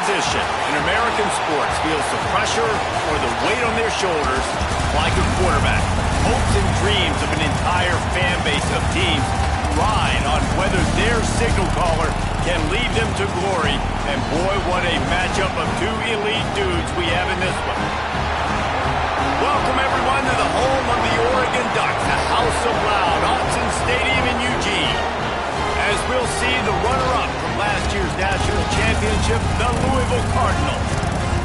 position in American sports feels the pressure or the weight on their shoulders like a quarterback. Hopes and dreams of an entire fan base of teams ride on whether their signal caller can lead them to glory. And boy, what a matchup of two elite dudes we have in this one. Welcome, everyone, to the home of the Oregon Ducks, the House of Loud, Autzen Stadium in Eugene. As we'll see the runner-up from last year's national championship, the Louisville Cardinals,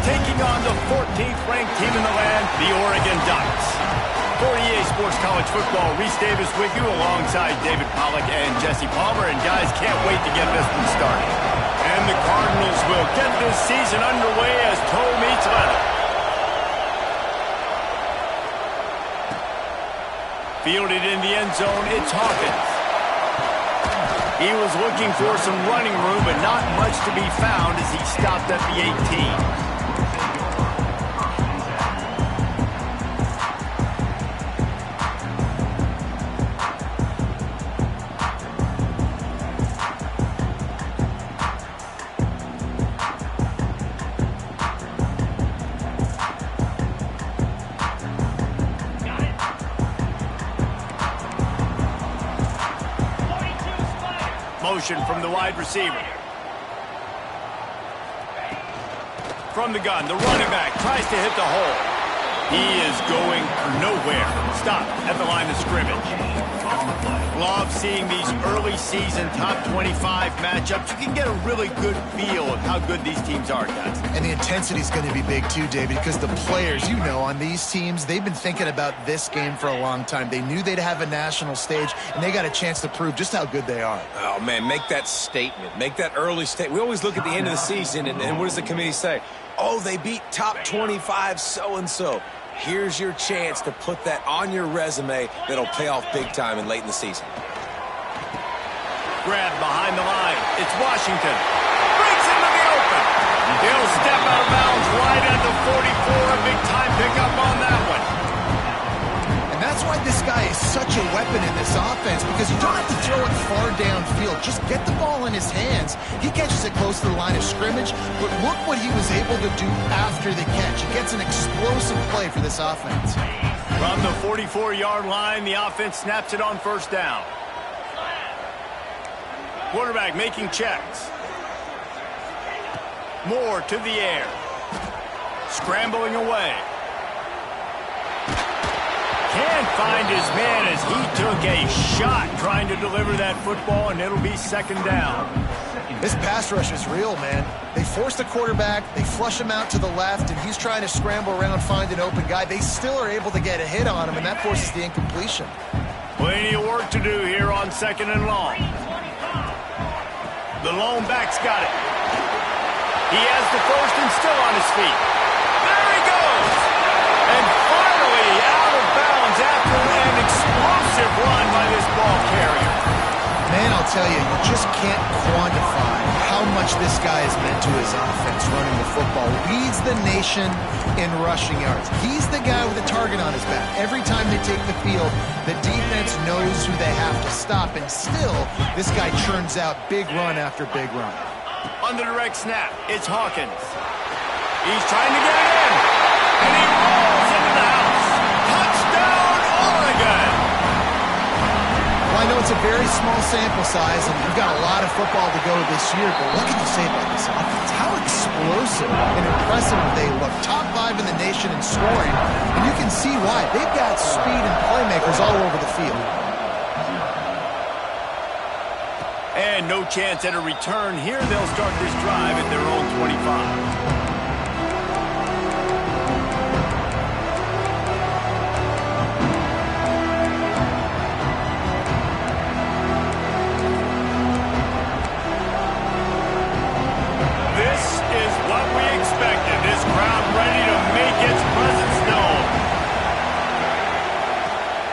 taking on the 14th ranked team in the land, the Oregon Ducks. For EA Sports College Football, Reese Davis with you alongside David Pollack and Jesse Palmer. And guys, can't wait to get this one started. And the Cardinals will get this season underway as toe meets leather. Fielded in the end zone, it's Hawkins. He was looking for some running room, but not much to be found as he stopped at the 18. Motion from the wide receiver. From the gun, the running back tries to hit the hole. He is going nowhere. Stop at the line of scrimmage. Love seeing these early season top 25 matchups. You can get a really good feel of how good these teams are, guys. And the intensity is going to be big too, David, because the players, you know, on these teams, they've been thinking about this game for a long time. They knew they'd have a national stage, and they got a chance to prove just how good they are. Oh, man, make that statement. Make that early statement. We always look at the end of the season, and what does the committee say? Oh, they beat top 25 so-and-so. Here's your chance to put that on your resume that'll pay off big time and late in the season. Grab behind the line. It's Washington. Breaks into the open. He'll step out of bounds right at the 44. A big-time pickup on that one. And that's why this guy is such a weapon in this offense, because you don't have to throw it far downfield. Just get the ball in his hands. He catches it close to the line of scrimmage, but look what he was able to do after the catch. He gets an explosive play for this offense. From the 44-yard line, the offense snaps it on first down. Quarterback making checks. Moore to the air. Scrambling away. Can't find his man as he took a shot trying to deliver that football, and it'll be second down. This pass rush is real, man. They force the quarterback, they flush him out to the left, and he's trying to scramble around, find an open guy. They still are able to get a hit on him, and that forces the incompletion. Plenty of work to do here on second and long. The lone back's got it. He has the first and still on his feet. There he goes! And finally out of bounds after an explosive run by this ball carrier. Man, I'll tell you, you just can't quantify how much this guy has meant to his offense running the football. Leads the nation in rushing yards. He's the guy with a target on his back. Every time they take the field, the defense knows who they have to stop, and still, this guy churns out big run after big run. On the direct snap, it's Hawkins. He's trying to get it in, and he rolls into the house. Touchdown, Oregon! Well, I know it's a very small sample size, and we've got a lot of football to go this year, but what can you say about this offense? How explosive and impressive they look. Top 5 in the nation in scoring, and you can see why. They've got speed and playmakers all over the field. And no chance at a return here. They'll start this drive at their own 25.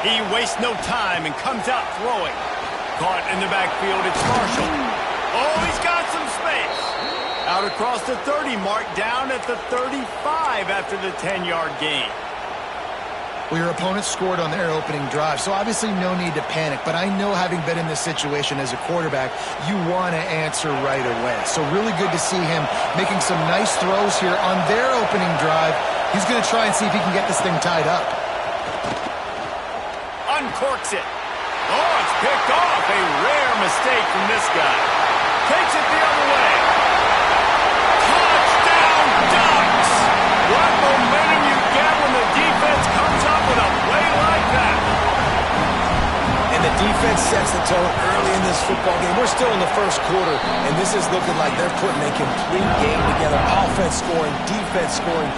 He wastes no time and comes out throwing. Caught in the backfield, it's Marshall. Oh, he's got some space. Out across the 30 mark, down at the 35 after the 10-yard gain. Well, your opponent scored on their opening drive, so obviously no need to panic. But I know, having been in this situation as a quarterback, you want to answer right away. So really good to see him making some nice throws here on their opening drive. He's going to try and see if he can get this thing tied up. Uncorks it. Oh, it's picked off. A rare mistake from this guy. Takes it the other way. Touchdown, Ducks! What momentum you get when the defense comes up with a play like that. And the defense sets the tone early in this football game. We're still in the first quarter, and this is looking like they're putting a complete game together. Offense scoring, defense scoring.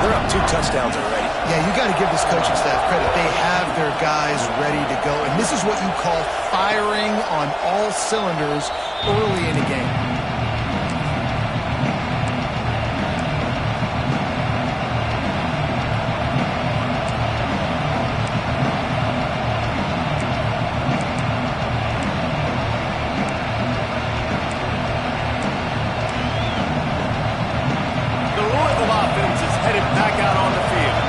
They're up 2 touchdowns already. Yeah, you got to give this coaching staff credit. They have their guys ready to go, and this is what you call firing on all cylinders early in a game. The Louisville offense is headed back out on the field.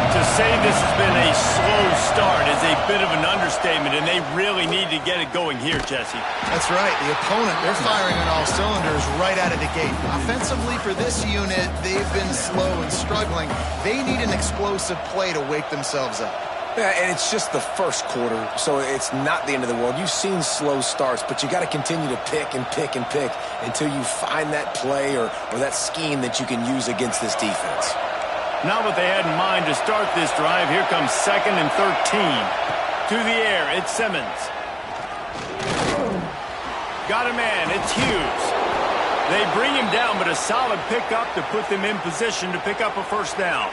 To say this has been a slow start is a bit of an understatement, and they really need to get it going here, Jesse. That's right. The opponent, they're firing on all cylinders right out of the gate. Offensively, for this unit, they've been slow and struggling. They need an explosive play to wake themselves up. Yeah, and it's just the first quarter, so it's not the end of the world. You've seen slow starts, but you got to continue to pick and pick and pick until you find that play or that scheme that you can use against this defense. Not what they had in mind to start this drive. Here comes 2nd and 13. To the air, it's Simmons. Got a man, it's Hughes. They bring him down, but a solid pickup to put them in position to pick up a first down.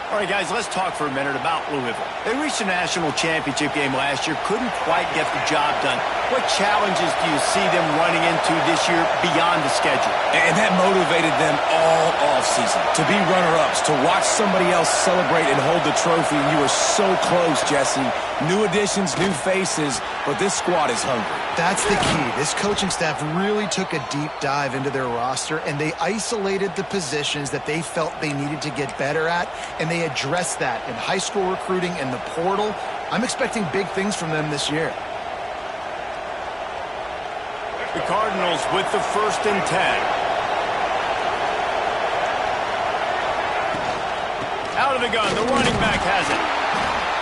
All right, guys, let's talk for a minute about Louisville. They reached a national championship game last year, couldn't quite get the job done. What challenges do you see them running into this year beyond the schedule? And that motivated them all offseason to be runner-ups, to watch somebody else celebrate and hold the trophy. And you were so close, Jesse. New additions, new faces, but this squad is hungry. That's the key. This coaching staff really took a deep dive into their roster, and they isolated the positions that they felt they needed to get better at, and they addressed that in high school recruiting and the portal. I'm expecting big things from them this year. The Cardinals with the 1st and 10. Out of the gun, the running back has it.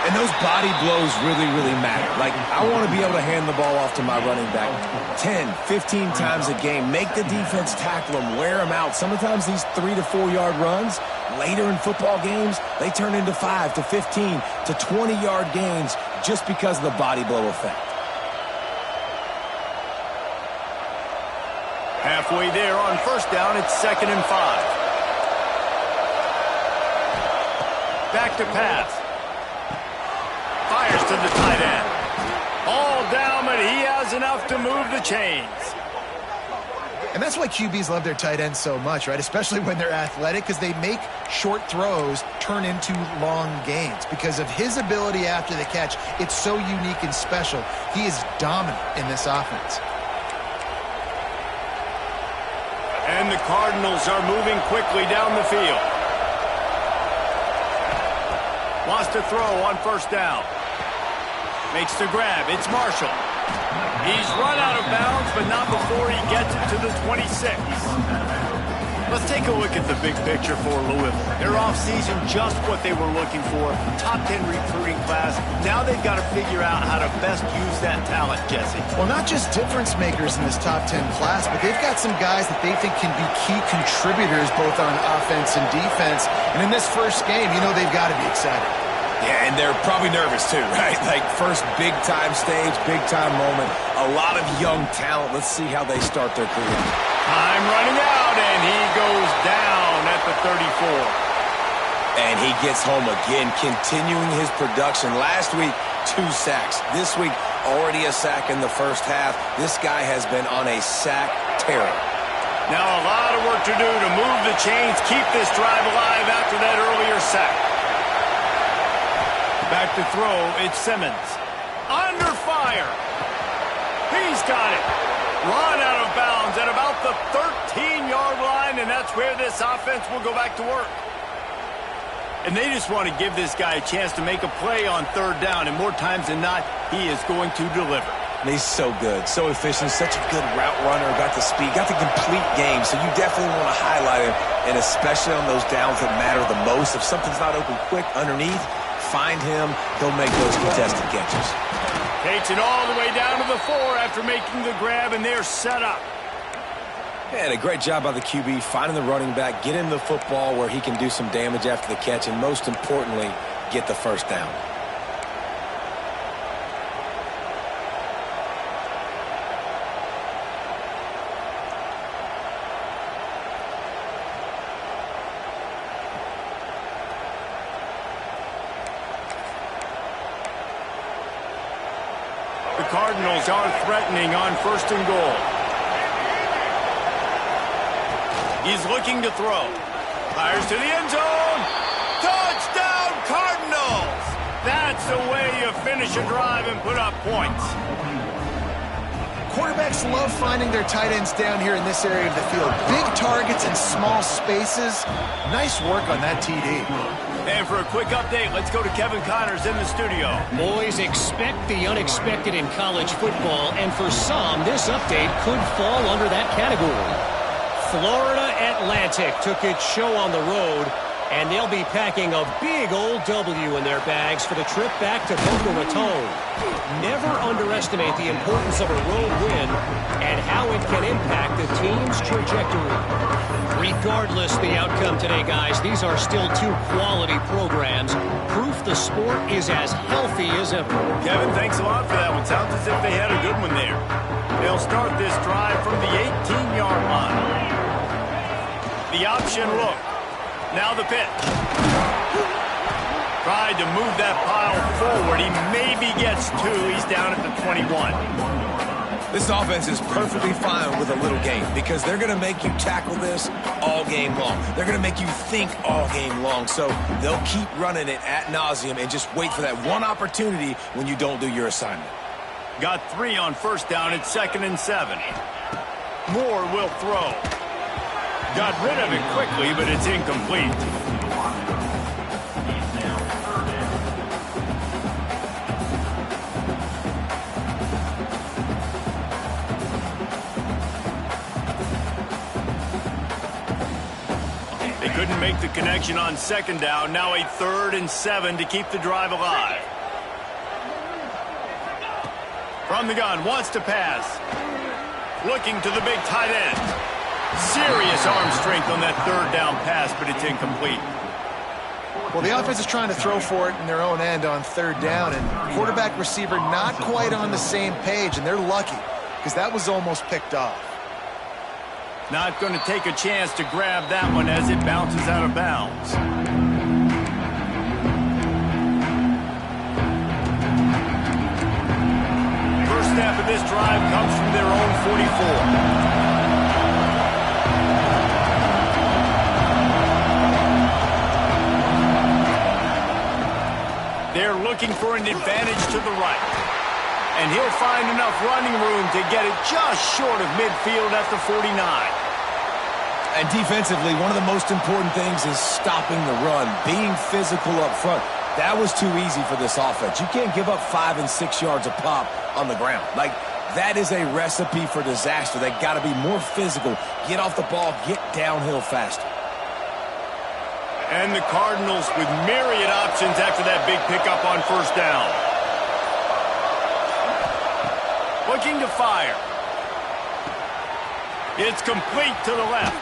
And those body blows really, really matter. Like, I want to be able to hand the ball off to my running back 10, 15 times a game. Make the defense tackle them, wear them out. Sometimes these 3 to 4 yard runs, later in football games, they turn into 5 to 15 to 20 yard gains just because of the body blow effect. Halfway there on 1st down, it's 2nd and 5. Back to pass. Fires to the tight end. All down, but he has enough to move the chains. And that's why QBs love their tight ends so much, right? Especially when they're athletic, because they make short throws turn into long gains. Because of his ability after the catch, it's so unique and special. He is dominant in this offense. And the Cardinals are moving quickly down the field. Wants to throw on 1st down. Makes the grab. It's Marshall. He's run out of bounds, but not before he gets it to the 26. Let's take a look at the big picture for Louisville. Their offseason, just what they were looking for. Top 10 recruiting class. Now they've got to figure out how to best use that talent, Jesse. Well, not just difference makers in this top 10 class, but they've got some guys that they think can be key contributors both on offense and defense. And in this first game, you know they've got to be excited. Yeah, and they're probably nervous too, right? Like, first big-time stage, big-time moment. A lot of young talent. Let's see how they start their career. Time running out, and he goes down at the 34. And he gets home again, continuing his production. Last week, 2 sacks. This week, already a sack in the first half. This guy has been on a sack terror. Now a lot of work to do to move the chains, keep this drive alive after that earlier sack. Back to throw, it's Simmons. Under fire. He's got it. Run out of bounds at about the 13-yard line, and that's where this offense will go back to work. And they just want to give this guy a chance to make a play on third down, and more times than not, he is going to deliver. And he's so good, so efficient, such a good route runner, got the speed, got the complete game, so you definitely want to highlight him, and especially on those downs that matter the most. If something's not open quick underneath, find him, he'll make those contested catches. Takes it all the way down to the 4 after making the grab, and they're set up. And a great job by the QB, finding the running back, get him the football where he can do some damage after the catch, and most importantly, get the first down. The Cardinals are threatening on 1st and goal. He's looking to throw. Fires to the end zone. Touchdown, Cardinals! That's the way you finish a drive and put up points. Quarterbacks love finding their tight ends down here in this area of the field. Big targets in small spaces. Nice work on that TD. And for a quick update, let's go to Kevin Connors in the studio. Boys, expect the unexpected in college football, and for some, this update could fall under that category. Florida Atlantic took its show on the road, and they'll be packing a big old W in their bags for the trip back to Boca Raton. Never underestimate the importance of a road win and how it can impact the team's trajectory. Regardless the outcome today, guys, these are still two quality programs. Proof the sport is as healthy as ever. Kevin, thanks a lot for that one. Sounds as if they had a good one there. They'll start this drive from the 18-yard line. The option look. Now the pitch. Tried to move that pile forward. He maybe gets 2. He's down at the 21. This offense is perfectly fine with a little game because they're going to make you tackle this all game long. They're going to make you think all game long. So they'll keep running it ad nauseum and just wait for that one opportunity when you don't do your assignment. Got 3 on 1st down. It's 2nd and 7. Moore will throw. Got rid of it quickly, but it's incomplete. They couldn't make the connection on 2nd down. Now a 3rd and 7 to keep the drive alive. From the gun, wants to pass. Looking to the big tight end. Serious arm strength on that 3rd down pass, but it's incomplete. Well, the offense is trying to throw for it in their own end on 3rd down, and quarterback receiver not quite on the same page, and they're lucky because that was almost picked off. Not going to take a chance to grab that one as it bounces out of bounds. First snap of this drive comes from their own 44. They're looking for an advantage to the right. And he'll find enough running room to get it just short of midfield at the 49. And defensively, one of the most important things is stopping the run, being physical up front. That was too easy for this offense. You can't give up 5 and 6 yards a pop on the ground. Like, that is a recipe for disaster. They got to be more physical, get off the ball, get downhill faster. And the Cardinals with myriad options after that big pickup on 1st down. Looking to fire. It's complete to the left.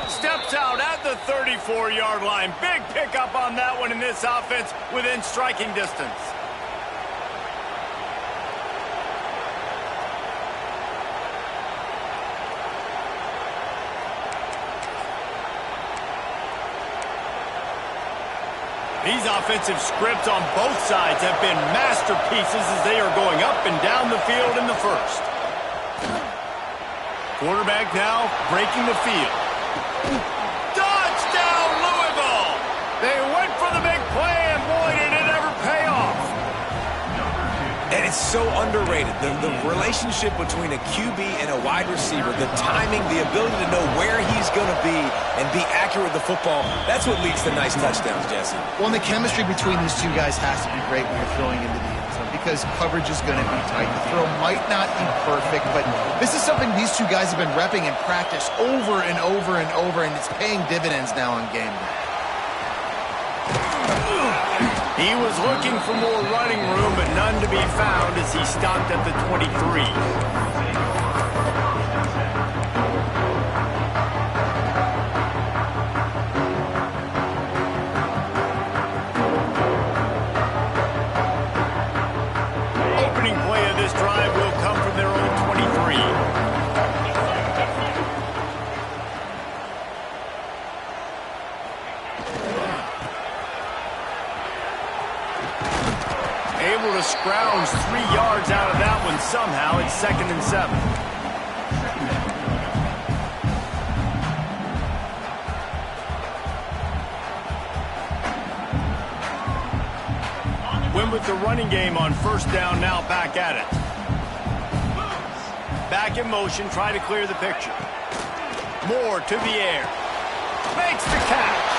Steps out at the 34-yard line. Big pickup on that one in this offense within striking distance. These offensive scripts on both sides have been masterpieces as they are going up and down the field in the 1st. Quarterback now breaking the field. Touchdown, Louisville! They went for the big play, and boy, did it ever pay off. And It's so underrated. The relationship between a QB and a wide receiver, the timing, the ability to know where he's going to be and be accurate with the football, that's what leads to nice touchdowns, Jesse. Well, and the chemistry between these two guys has to be great when you're throwing into the end zone because coverage is going to be tight. The throw might not be perfect, but this is something these two guys have been repping in practice over and over and over, and it's paying dividends now on game day. He was looking for more running room, but none to be found as he stopped at the 23. Opening play of this drive will come from their own 23. Able to scrounge 3 yards out of that one somehow. It's 2nd and 7. Win with the running game on 1st down, now back at it. Back in motion, try to clear the picture. Moore to the air. Makes the catch.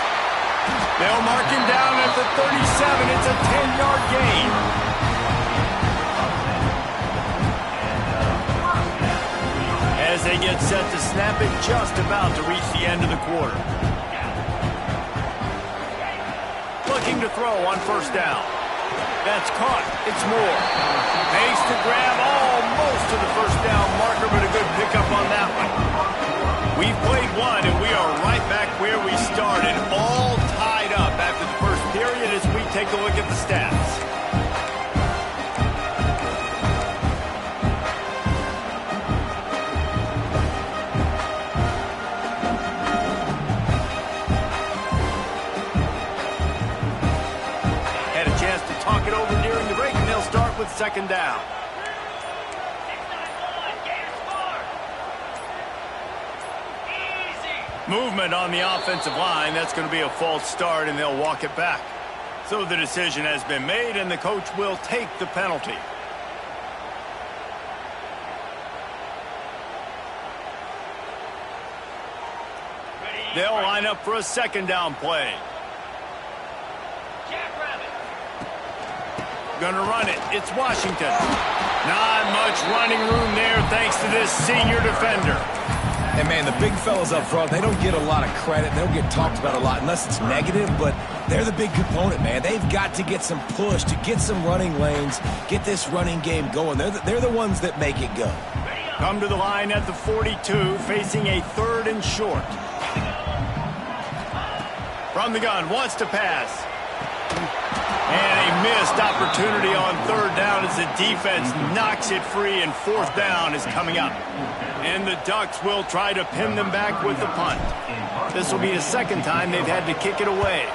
They'll mark him down at the 37. It's a 10-yard gain. As they get set to snap it, just about to reach the end of the quarter. Looking to throw on 1st down. That's caught. It's Moore. Makes the grab almost to the 1st down marker, but a good pickup on that one. We've played one, and we are right back where we started, all tied up after the 1st period as we take a look at the stats. Had a chance to talk it over during the break, and they'll start with 2nd down. Movement on the offensive line. That's going to be a false start, and they'll walk it back. So the decision has been made, and the coach will take the penalty. They'll line up for a 2nd down play. Gonna run it. It's Washington. Not much running room there thanks to this senior defender. And, man, the big fellas up front, they don't get a lot of credit. They don't get talked about a lot unless it's negative, but they're the big component, man. They've got to get some push, to get some running lanes, get this running game going. They're the ones that make it go. Come to the line at the 42, facing a 3rd and short. From the gun, wants to pass. And a missed opportunity on 3rd down as the defense knocks it free, and 4th down is coming up. And the Ducks will try to pin them back with the punt. This will be the 2nd time they've had to kick it away.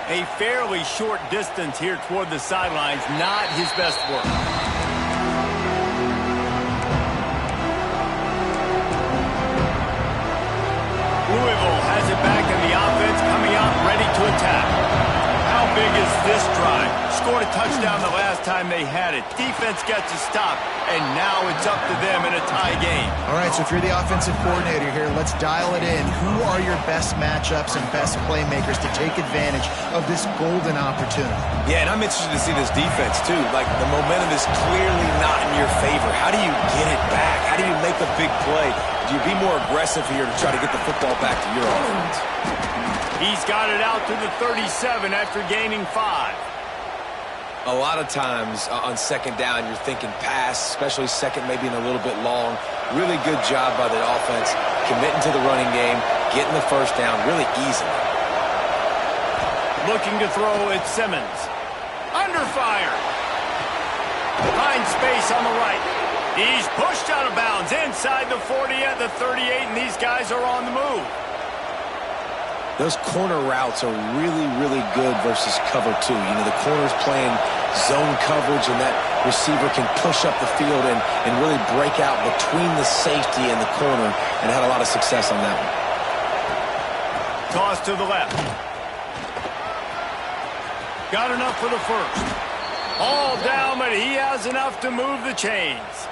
A fairly short distance here toward the sidelines, not his best work. Louisville has it back in the offense, coming out ready to attack. How big is this drive? Scored a touchdown the last time they had it. Defense gets a stop, and now it's up to them in a tie game. All right, so if you're the offensive coordinator here, let's dial it in. Who are your best matchups and best playmakers to take advantage of this golden opportunity? Yeah, and I'm interested to see this defense, too. Like, the momentum is clearly not in your favor. How do you get it back? How do you make a big play? Do you be more aggressive here to try to get the football back to your offense? He's got it out to the 37 after gaining 5. A lot of times on 2nd down, you're thinking pass, especially 2nd, maybe in a little bit long. Really good job by the offense, committing to the running game, getting the 1st down really easily. Looking to throw at Simmons. Under fire. Finds space on the right. He's pushed out of bounds inside the 40 at the 38, and these guys are on the move. Those corner routes are really, really good versus cover 2. You know, the corner's playing zone coverage, and that receiver can push up the field and really break out between the safety and the corner, and had a lot of success on that one. Toss to the left. Got enough for the 1st. All down, but he has enough to move the chains.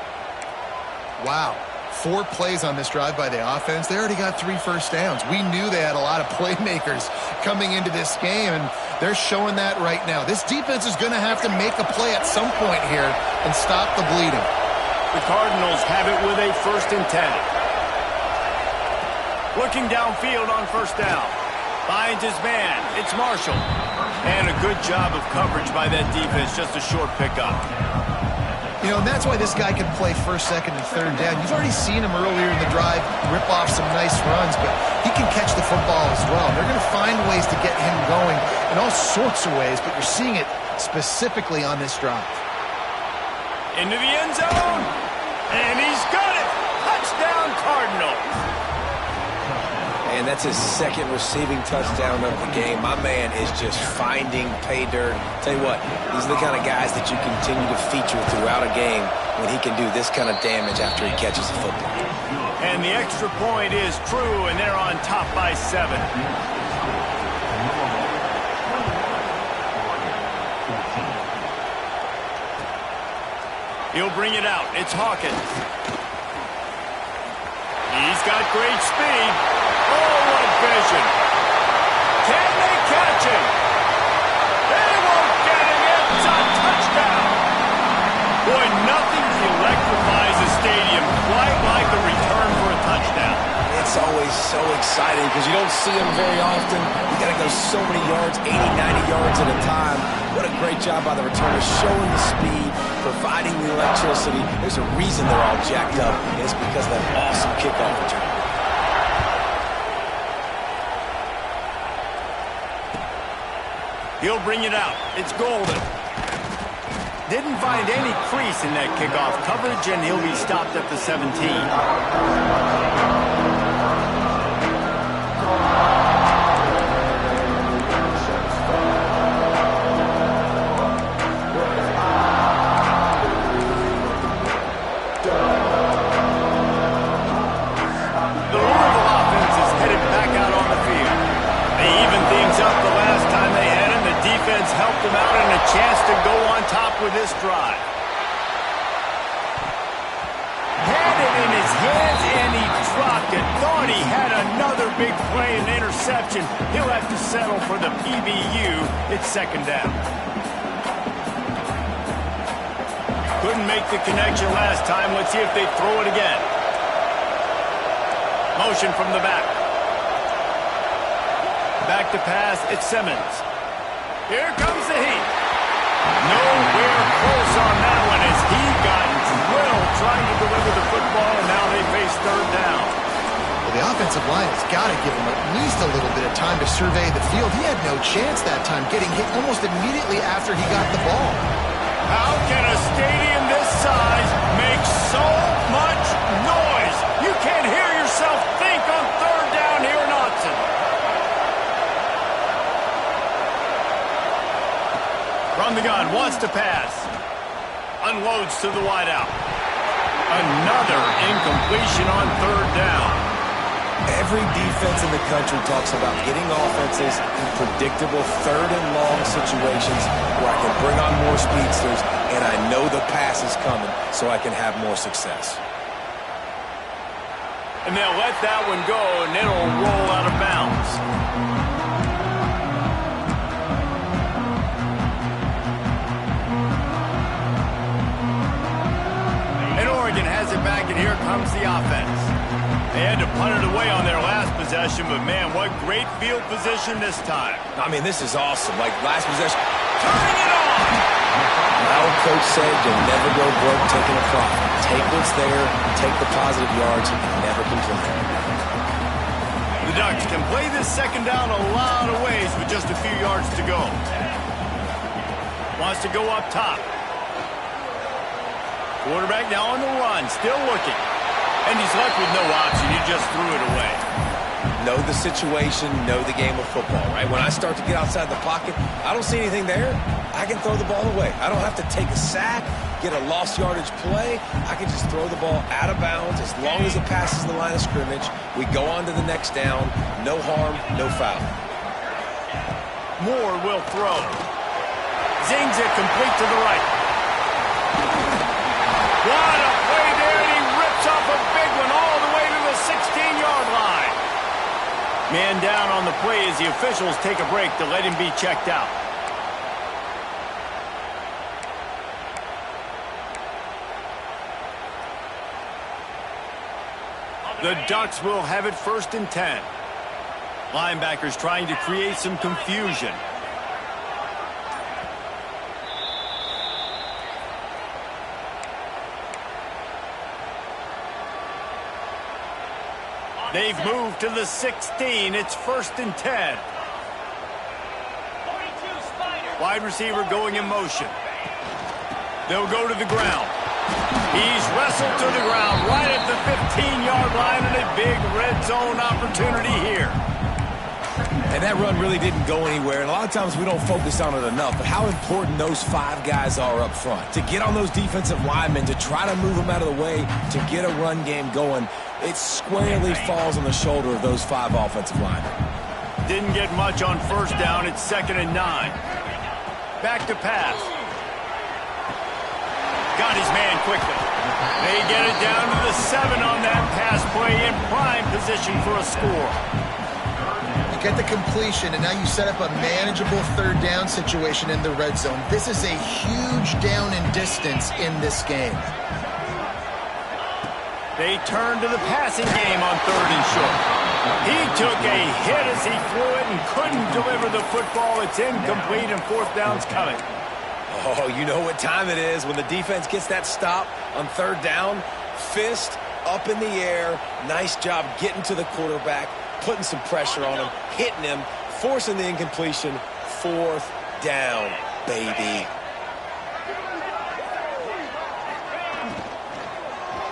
Wow. 4 plays on this drive by the offense. They already got 3 first downs. We knew they had a lot of playmakers coming into this game, and they're showing that right now. This defense is going to have to make a play at some point here and stop the bleeding. The Cardinals have it with a 1st and 10. Looking downfield on 1st down. Finds his man. It's Marshall. And a good job of coverage by that defense. Just a short pickup. You know, and that's why this guy can play 1st, 2nd, and 3rd down. You've already seen him earlier in the drive rip off some nice runs, but he can catch the football as well. They're going to find ways to get him going in all sorts of ways, but you're seeing it specifically on this drive. Into the end zone, and he's got it. Touchdown, Cardinals. And that's his 2nd receiving touchdown of the game. My man is just finding pay dirt. Tell you what, these are the kind of guys that you continue to feature throughout a game when he can do this kind of damage after he catches the football. And the extra point is true, and they're on top by 7. He'll bring it out. It's Hawkins. He's got great speed. Oh, what vision. Can they catch him? They won't get him. It's a touchdown. Boy, nothing electrifies a stadium quite like the return for a touchdown. It's always so exciting because you don't see them very often. You got to go so many yards, 80, 90 yards at a time. What a great job by the returner, showing the speed, providing the electricity. There's a reason they're all jacked up, and it's because of that awesome kickoff return. He'll bring it out. It's Golden. Didn't find any crease in that kickoff coverage, and he'll be stopped at the 17. The Louisville offense is headed back out on the field. They evened things up the last time they had him. The defense helped them out and a chance to go on top with this drive. Had it in his hands and he dropped it. Thought he had another big play and interception. He'll have to settle for the PBU. It's 2nd down. Couldn't make the connection last time. Let's see if they throw it again. Motion from the back. Back to pass. It's Simmons. Here comes the heat. Nowhere close on that one as he got drilled trying to deliver the football, and now they face 3rd down. Well, the offensive line has got to give him at least a little bit of time to survey the field. He had no chance that time, getting hit almost immediately after he got the ball. How can a stadium this size make so much noise? You can't hear yourself think on 3rd down here in Austin. From the gun, wants to pass. Unloads to the wideout. Another incompletion on 3rd down. Every defense in the country talks about getting offenses in predictable 3rd and long situations where I can bring on more speedsters and I know the pass is coming so I can have more success. And they'll let that one go, and it'll roll out of bounds. And Oregon has it back, and here comes the offense. They had to punt it away on their last possession, but man, what great field position this time. I mean, this is awesome. Like last possession, turning it on! Our coach said you'll never go broke taking a profit. Take what's there, take the positive yards, and never complain. The Ducks can play this 2nd down a lot of ways with just a few yards to go. Wants to go up top. Quarterback now on the run, still looking. And he's left with no option. He just threw it away. Know the situation, know the game of football, right? When I start to get outside the pocket, I don't see anything there. I can throw the ball away. I don't have to take a sack, get a lost yardage play. I can just throw the ball out of bounds as long as it passes the line of scrimmage. We go on to the next down. No harm, no foul. Moore will throw. Zings it complete to the right. What a play there, and he rips off a big one all the way to the 16-yard line. Man down on the play as the officials take a break to let him be checked out. The Ducks will have it 1st and 10. Linebackers trying to create some confusion. They've moved to the 16. It's 1st and 10. Wide receiver going in motion. They'll go to the ground. He's wrestled to the ground right at the 15-yard line, and a big red zone opportunity here. And that run really didn't go anywhere, and a lot of times we don't focus on it enough, but how important those 5 guys are up front. To get on those defensive linemen, to try to move them out of the way, to get a run game going, it squarely falls on the shoulder of those 5 offensive linemen. Didn't get much on 1st down. It's 2nd and 9. Back to pass. Got his man quickly. They get it down to the 7 on that pass play, in prime position for a score. You get the completion, and now you set up a manageable 3rd down situation in the red zone. This is a huge down in distance in this game. They turn to the passing game on 3rd and short. He took a hit as he threw it and couldn't deliver the football. It's incomplete, and 4th down's coming. Oh, you know what time it is when the defense gets that stop on 3rd down. Fist up in the air. Nice job getting to the quarterback, putting some pressure on him, hitting him, forcing the incompletion. 4th down, baby.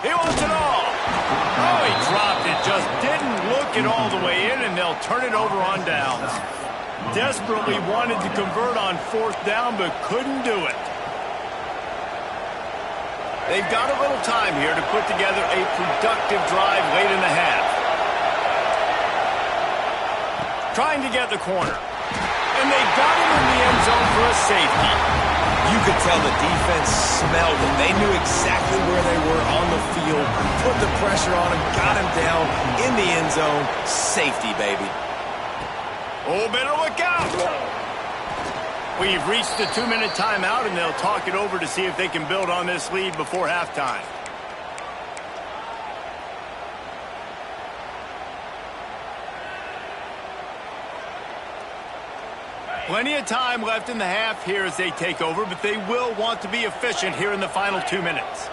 He wants it all. Oh, he dropped it. Just didn't look it all the way in, and they'll turn it over on downs. Desperately wanted to convert on 4th down, but couldn't do it. They've got a little time here to put together a productive drive late in the half. Trying to get the corner. And they got him in the end zone for a safety. You could tell the defense smelled it. They knew exactly where they were on the field, put the pressure on him, got him down in the end zone. Safety, baby. Oh, better look out. We've reached the 2-minute timeout, and they'll talk it over to see if they can build on this lead before halftime. Plenty of time left in the half here as they take over, but they will want to be efficient here in the final 2 minutes.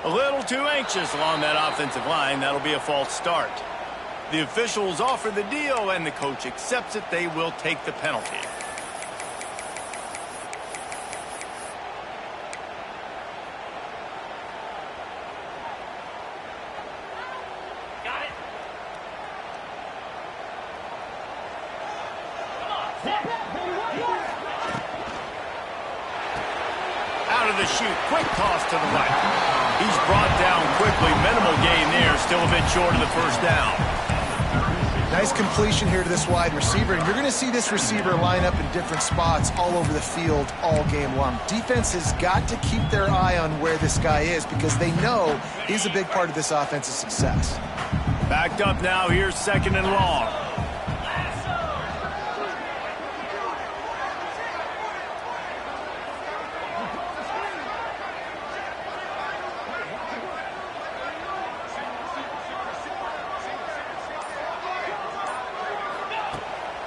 A little too anxious along that offensive line. That'll be a false start. The officials offer the deal, and the coach accepts it. They will take the penalty. Got it. Out of the chute. Quick toss to the right. He's brought down quickly. Minimal gain there. Still a bit short of the 1st down. Nice completion here to this wide receiver. And you're going to see this receiver line up in different spots all over the field all game long. Defense has got to keep their eye on where this guy is because they know he's a big part of this offense's success. Backed up now. Here's 2nd and long.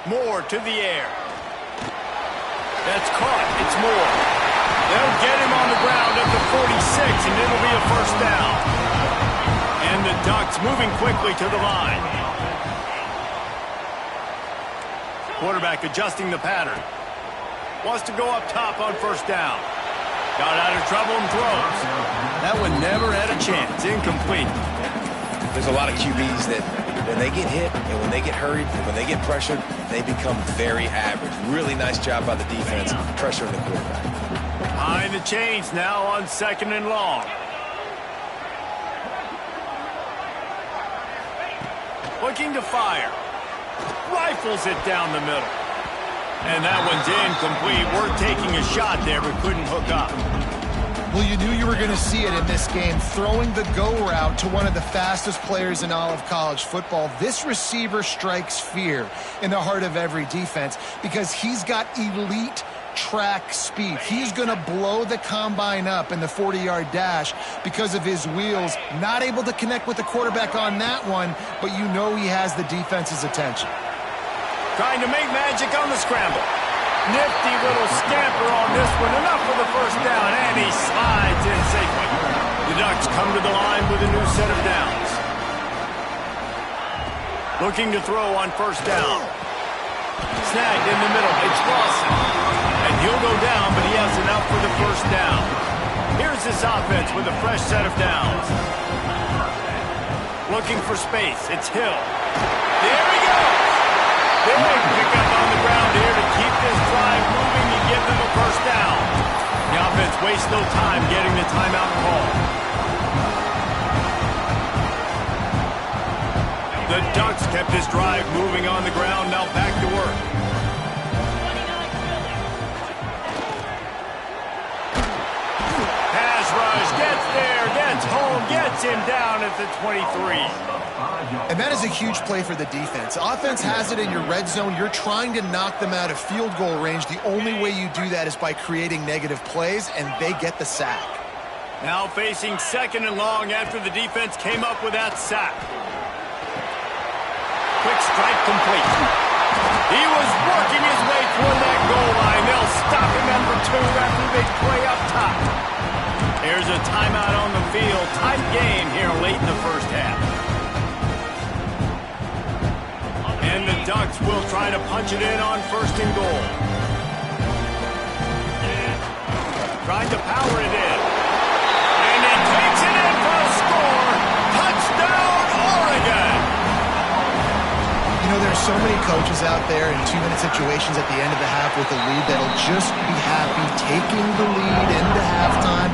Moore to the air. That's caught. It's Moore. They'll get him on the ground at the 46, and it'll be a 1st down. And the Ducks moving quickly to the line. Quarterback adjusting the pattern. Wants to go up top on 1st down. Got out of trouble and throws. That one never had a chance. Incomplete. There's a lot of QBs that when they get hit and when they get hurried and when they get pressured, they become very average. Really nice job by the defense pressuring the quarterback. Behind the chains now on 2nd and long. Looking to fire. Rifles it down the middle. And that one's incomplete. Worth taking a shot there, but couldn't hook up. Well, you knew you were going to see it in this game. Throwing the go route to one of the fastest players in all of college football. This receiver strikes fear in the heart of every defense because he's got elite track speed. He's going to blow the combine up in the 40-yard dash because of his wheels. Not able to connect with the quarterback on that one, but you know he has the defense's attention. Trying to make magic on the scramble. Nifty little scamper on this one. Enough for the first down, and he slides in safely. The Ducks come to the line with a new set of downs. Looking to throw on first down. Snagged in the middle. It's Lawson. And he'll go down, but he has enough for the first down. Here's this offense with a fresh set of downs. Looking for space. It's Hill. There he goes. Big pickup on the ground here to keep this drive moving and give them a first down. The offense wastes no time getting the timeout call. The Ducks kept this drive moving on the ground. Now back to work. Pass rush, gets there, gets home, gets him down at the 23. And that is a huge play for the defense. Offense has it in your red zone. You're trying to knock them out of field goal range. The only way you do that is by creating negative plays, and they get the sack. Now facing second and long after the defense came up with that sack. Quick strike complete. He was working his way toward that goal line. They'll stop him at the 2 after they play up top. There's a timeout on the field. Tight game here late in the first half. And the Ducks will try to punch it in on first and goal. Trying to power it in. And he takes it in for a score. Touchdown, Oregon! You know, there's so many coaches out there in 2-minute situations at the end of the half with a lead that'll just be happy taking the lead into halftime.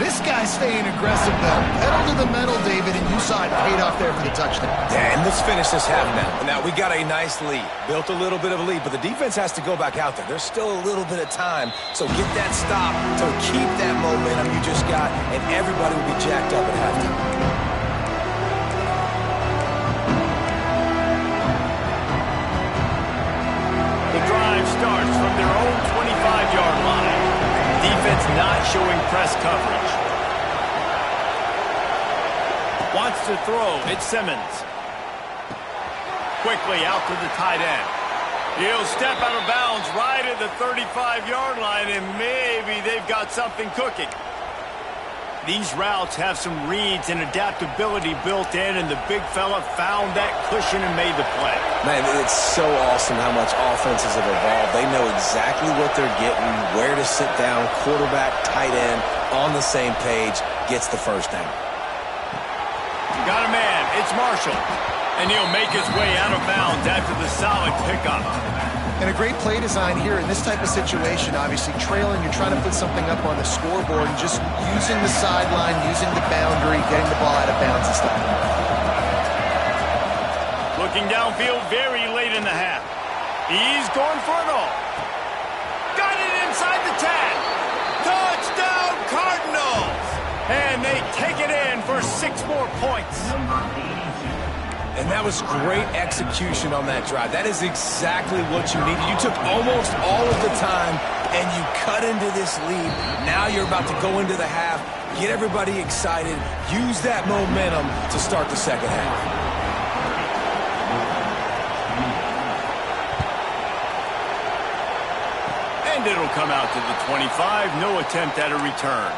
This guy's staying aggressive, though. Pedal to the metal, David, and you saw it paid off there for the touchdown. Yeah, and let's finish this half now. Now, we got a nice lead. Built a little bit of a lead, but the defense has to go back out there. There's still a little bit of time, so get that stop to keep that momentum you just got, and everybody will be jacked up at halftime. The drive starts from their own 25-yard line. Defense not showing press coverage. Wants to throw. It's Simmons. Quickly out to the tight end. He'll step out of bounds right at the 35-yard line, and maybe they've got something cooking. These routes have some reads and adaptability built in, and the big fella found that cushion and made the play. Man, it's so awesome how much offenses have evolved. They know exactly what they're getting, where to sit down, quarterback, tight end, on the same page, gets the first down. Got a man. It's Marshall. And he'll make his way out of bounds after the solid pickup. And a great play design here in this type of situation. Obviously, trailing, you're trying to put something up on the scoreboard and just using the sideline, using the boundary, getting the ball out of bounds and stuff. Looking downfield very late in the half. He's going for it all. Got it inside the 10. Touchdown, Cardinals! And they take it in for 6 more points. And that was great execution on that drive. That is exactly what you needed. You took almost all of the time, and you cut into this lead. Now you're about to go into the half, get everybody excited, use that momentum to start the second half. And it'll come out to the 25. No attempt at a return.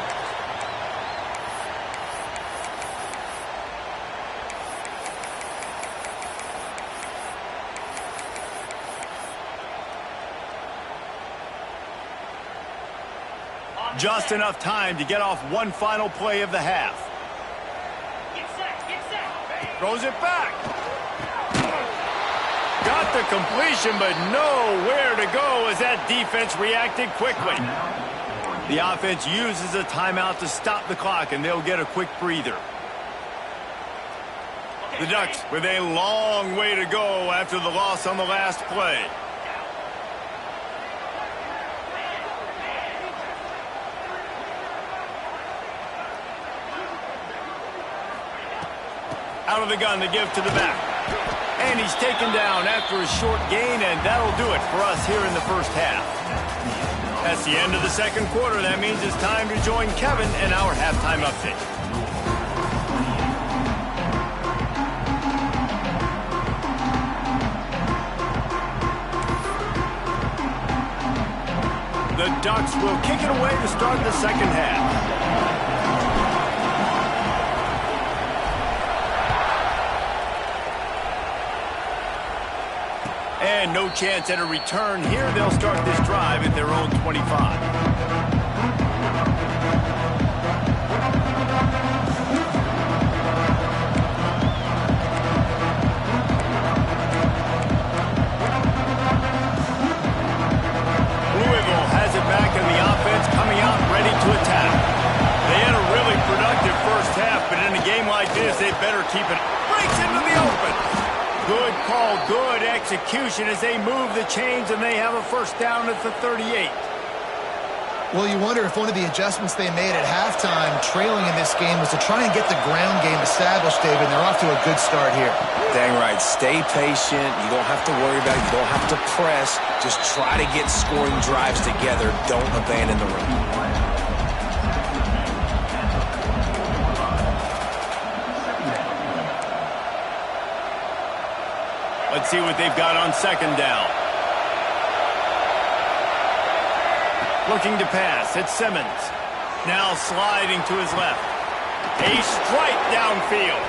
Just enough time to get off one final play of the half. Throws it back. Got the completion, but nowhere to go as that defense reacted quickly. The offense uses a timeout to stop the clock, and they'll get a quick breather. The Ducks with a long way to go after the loss on the last play. Out of the gun to give to the back. And he's taken down after a short gain, and that'll do it for us here in the first half. That's the end of the second quarter. That means it's time to join Kevin in our halftime update. The Ducks will kick it away to start the second half. And no chance at a return here. They'll start this drive at their own 25. Louisville has it back in the offense, coming out ready to attack. They had a really productive first half, but in a game like this, they better keep it. Breaks into the open. Good call, good execution as they move the chains, and they have a first down at the 38. Well, you wonder if one of the adjustments they made at halftime, trailing in this game, was to try and get the ground game established, David. They're off to a good start here. Dang right. Stay patient. You don't have to worry about it. You don't have to press. Just try to get scoring drives together. Don't abandon the run. Let's see what they've got on second down. Looking to pass. It's Simmons. Now sliding to his left. A strike downfield.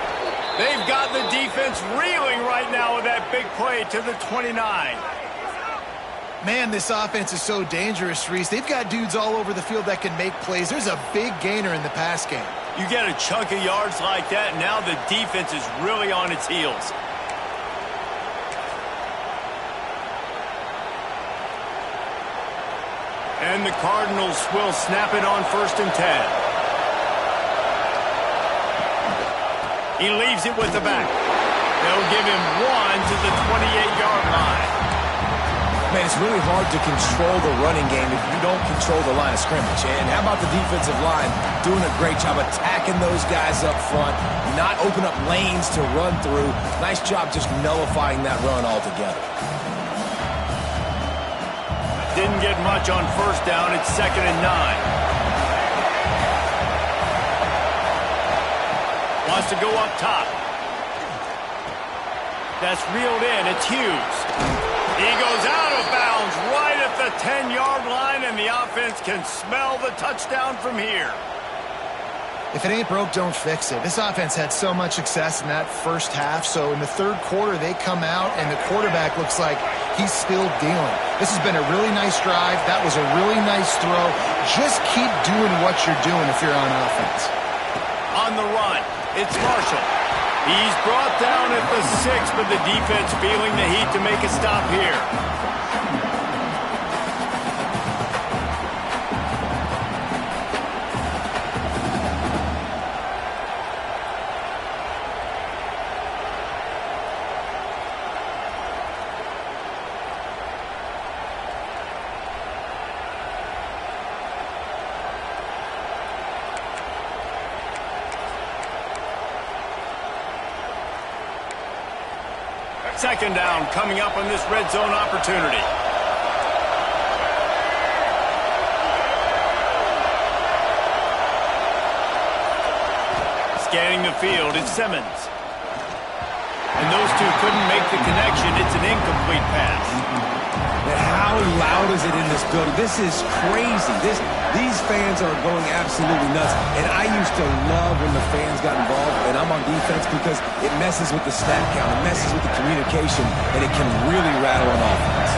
They've got the defense reeling right now with that big play to the 29. Man, this offense is so dangerous, Reese. They've got dudes all over the field that can make plays. There's a big gainer in the pass game. You get a chunk of yards like that, and now the defense is really on its heels. And the Cardinals will snap it on 1st and 10. He leaves it with the back. They'll give him 1 to the 28-yard line. Man, it's really hard to control the running game if you don't control the line of scrimmage. And how about the defensive line doing a great job attacking those guys up front, not open up lanes to run through. Nice job just nullifying that run altogether. Didn't get much on first down. It's 2nd and 9. Wants to go up top. That's reeled in. It's Hughes. He goes out of bounds right at the 10-yard line, and the offense can smell the touchdown from here. If it ain't broke, don't fix it. This offense had so much success in that first half, so in the third quarter, they come out, and the quarterback looks like he's still dealing. This has been a really nice drive. That was a really nice throw. Just keep doing what you're doing if you're on offense. On the run, it's Marshall. He's brought down at the 6, but the defense feeling the heat to make a stop here. Second down coming up on this red zone opportunity. Scanning the field, it's Simmons. And those two couldn't make the connection. It's an incomplete pass. And how loud is it in this building? This is crazy. These fans are going absolutely nuts. And I used to love when the fans got involved, and I'm on defense because it messes with the snap count, it messes with the communication, and it can really rattle an offense.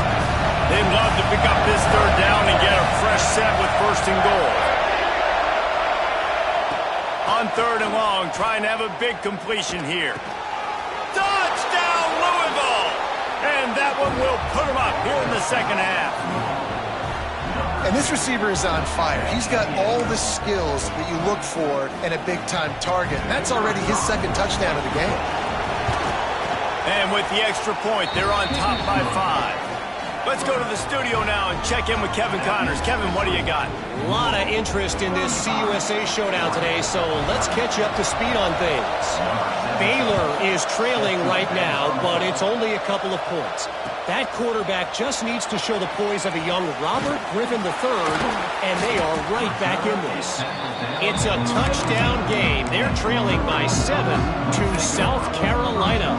They'd love to pick up this third down and get a fresh set with 1st and goal. On 3rd and long, trying to have a big completion here. Touchdown, Louisville! And that one will put them up here in the second half. And this receiver is on fire. He's got all the skills that you look for in a big-time target. That's already his 2nd touchdown of the game. And with the extra point, they're on top by 5. Let's go to the studio now and check in with Kevin Connors. Kevin, what do you got? A lot of interest in this CUSA showdown today, so let's catch you up to speed on things. Baylor is trailing right now, but it's only a couple of points. That quarterback just needs to show the poise of a young Robert Griffin III, and they are right back in this. It's a touchdown game. They're trailing by 7 to South Carolina.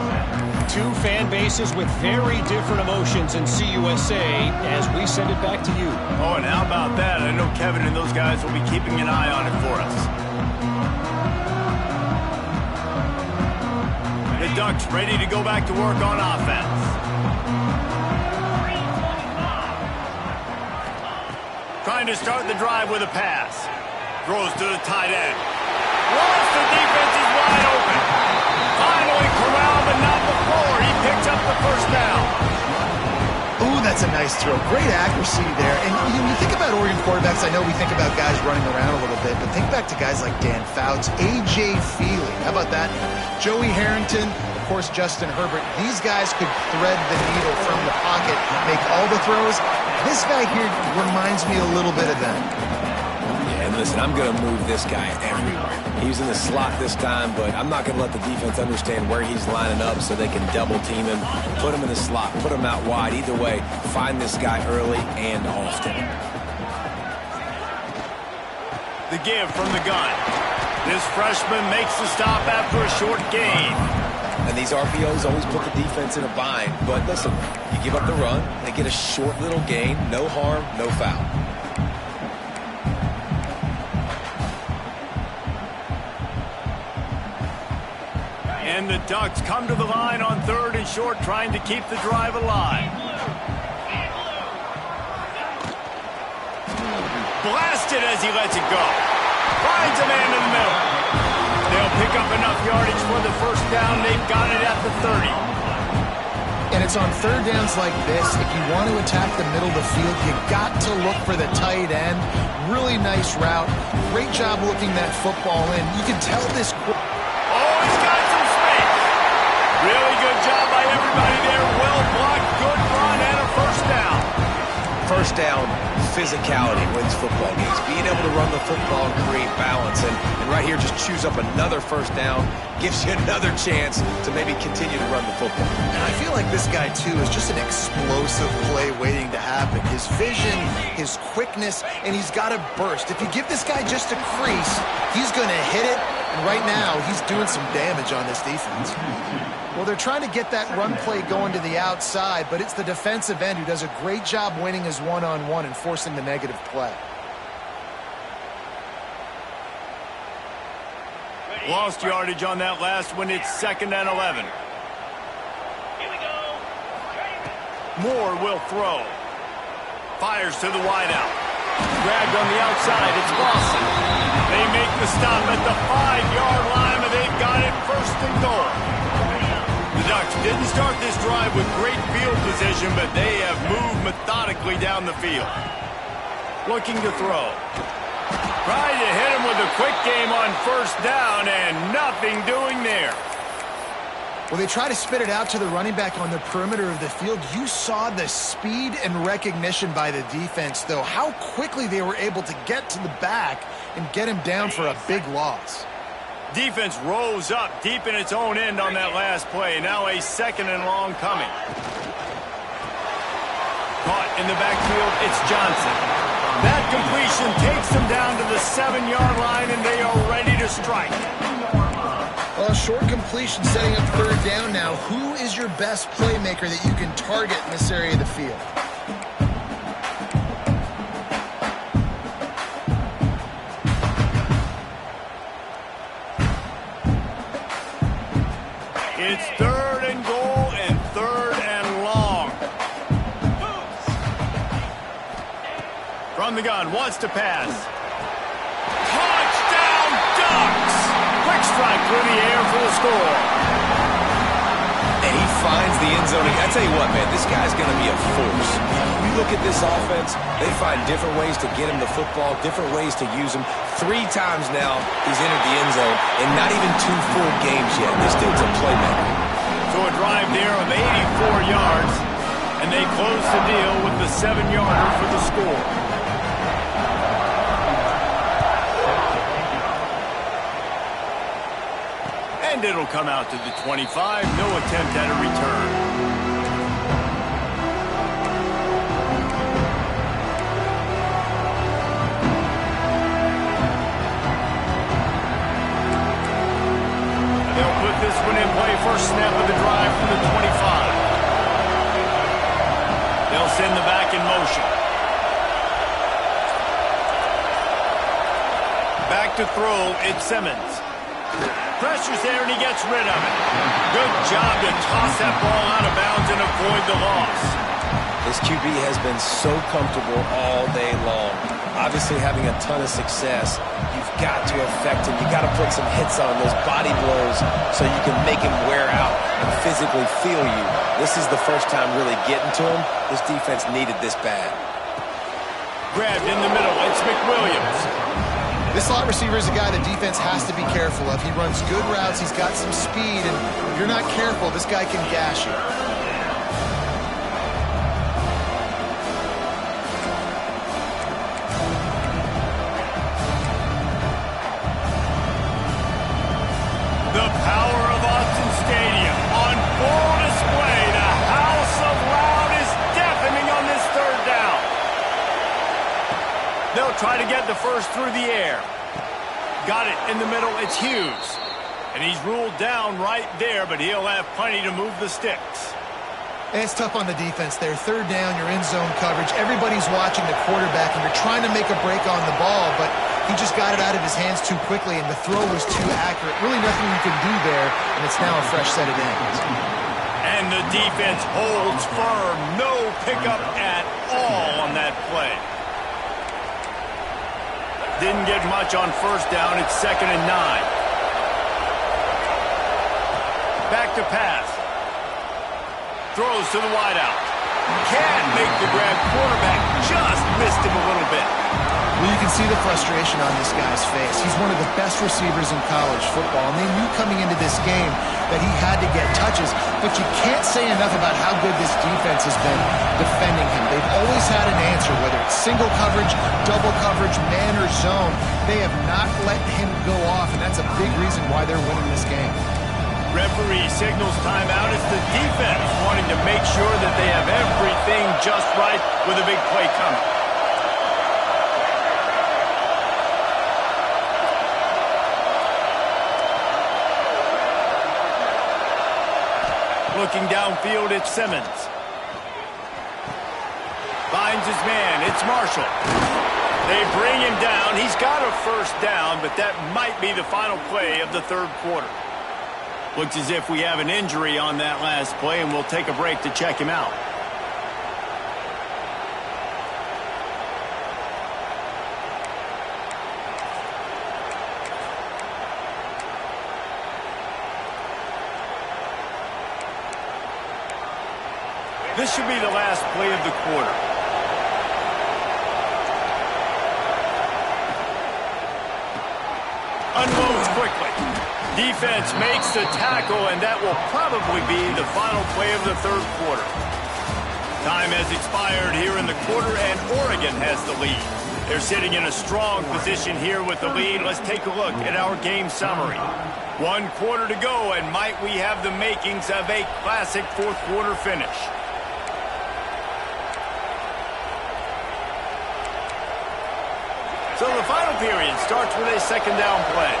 Two fan bases with very different emotions in CUSA as we send it back to you. Oh, and how about that? I know Kevin and those guys will be keeping an eye on it for us. The Ducks ready to go back to work on offense. Trying to start the drive with a pass. Throws to the tight end. Once the defense is wide open. Finally corralled, but not before. He picks up the first down. Ooh, that's a nice throw. Great accuracy there. And when you think about Oregon quarterbacks, I know we think about guys running around a little bit, but think back to guys like Dan Fouts, A.J. Feely. How about that? Joey Harrington, of course, Justin Herbert. These guys could thread the needle from the pocket, make all the throws. This guy here reminds me a little bit of that. Yeah, and listen, I'm going to move this guy everywhere. He's in the slot this time, but I'm not going to let the defense understand where he's lining up so they can double team him, put him in the slot, put him out wide. Either way, find this guy early and often. The give from the gun. This freshman makes the stop after a short gain. And these RPOs always put the defense in a bind. But listen, you give up the run, they get a short little gain, no harm, no foul. And the Ducks come to the line on 3rd and short, trying to keep the drive alive. Blasted as he lets it go. Finds a man in the middle. They'll pick up enough yardage for the first down. They've got it at the 30. And it's on third downs like this. If you want to attack the middle of the field, you got to look for the tight end. Really nice route. Great job looking that football in. You can tell this. Oh, he's got some space. Really good job by everybody there. Well blocked, good run, and a first down. First down, physicality wins football games. Being able to run the football and create balance. And right here, just choose up another first down. Gives you another chance to maybe continue to run the football. And I feel like this guy, too, is just an explosive play waiting to happen. His vision, his quickness, and he's got a burst. If you give this guy just a crease, he's going to hit it. And right now, he's doing some damage on this defense. Well, they're trying to get that run play going to the outside, but it's the defensive end who does a great job winning his one-on-one and forcing the negative play. Lost yardage on that last one. It's 2nd and 11. Moore will throw. Fires to the wideout. Grabbed on the outside. It's Lawson. They make the stop at the 5-yard line, and they've got it 1st and goal. The Ducks didn't start this drive with great field position, but they have moved methodically down the field. Looking to throw. Trying to hit him with a quick game on 1st down, and nothing doing there. Well, they try to spit it out to the running back on the perimeter of the field. You saw the speed and recognition by the defense, though, how quickly they were able to get to the back and get him down for a big loss. Defense rose up deep in its own end on that last play. Now a 2nd and long coming. Caught in the backfield, it's Johnson. That completion takes them down to the 7-yard line, and they are ready to strike. Well, short completion setting up 3rd down now. Who is your best playmaker that you can target in this area of the field? It's 3rd and goal and 3rd and long. From the gun, wants to pass. Touchdown, Ducks! Quick strike through the air for the score. And he finds the end zone. I tell you what, man, this guy's going to be a force. We look at this offense, they find different ways to get him the football, different ways to use him. 3 times now he's entered the end zone, and not even 2 full games yet. This dude's a playmaker. So So a drive there of 84 yards, and they close the deal with the 7-yarder for the score. And it'll come out to the 25. No attempt at a return. They'll put this one in play. First snap of the drive from the 25. They'll send the back in motion. Back to throw, it's Simmons. Pressure's there, and he gets rid of it. Good job to toss that ball out of bounds and avoid the loss. This QB has been so comfortable all day long. Obviously having a ton of success. You've got to affect him. You've got to put some hits on those body blows so you can make him wear out and physically feel you. This is the first time really getting to him. This defense needed this bad. Grabbed in the middle. It's McWilliams. This slot receiver is a guy the defense has to be careful of. He runs good routes. He's got some speed, and if you're not careful, this guy can gash you. The power of Austin Stadium on full display. The house of loud is deafening on this third down. They'll try to get the first through the air. Got it in the middle. It's Hughes. And he's ruled down right there, but he'll have plenty to move the sticks. And it's tough on the defense there. Third down, you're in zone coverage. Everybody's watching the quarterback, and you're trying to make a break on the ball, but he just got it out of his hands too quickly, and the throw was too accurate. Really nothing you can do there, and it's now a fresh set of downs. And the defense holds firm. No pickup at all on that play. Didn't get much on first down. It's 2nd and 9. Back to pass. Throws to the wideout. Can't make the grab. Quarterback just missed him a little bit. Well, you can see the frustration on this guy's face. He's one of the best receivers in college football, and they knew coming into this game that he had to get touches, but you can't say enough about how good this defense has been defending him. They've always had an answer, whether it's single coverage, double coverage, man or zone. They have not let him go off, and that's a big reason why they're winning this game. Referee signals timeout. It's the defense wanting to make sure that they have everything just right with a big play coming. Looking downfield, it's Simmons. Finds his man. It's Marshall. They bring him down. He's got a first down, but that might be the final play of the third quarter. Looks as if we have an injury on that last play, and we'll take a break to check him out. This should be the last play of the quarter. Unloads quickly. Defense makes the tackle, and that will probably be the final play of the third quarter. Time has expired here in the quarter, and Oregon has the lead. They're sitting in a strong position here with the lead. Let's take a look at our game summary. 1 quarter to go, and might we have the makings of a classic fourth quarter finish. So the final period starts with a second down play.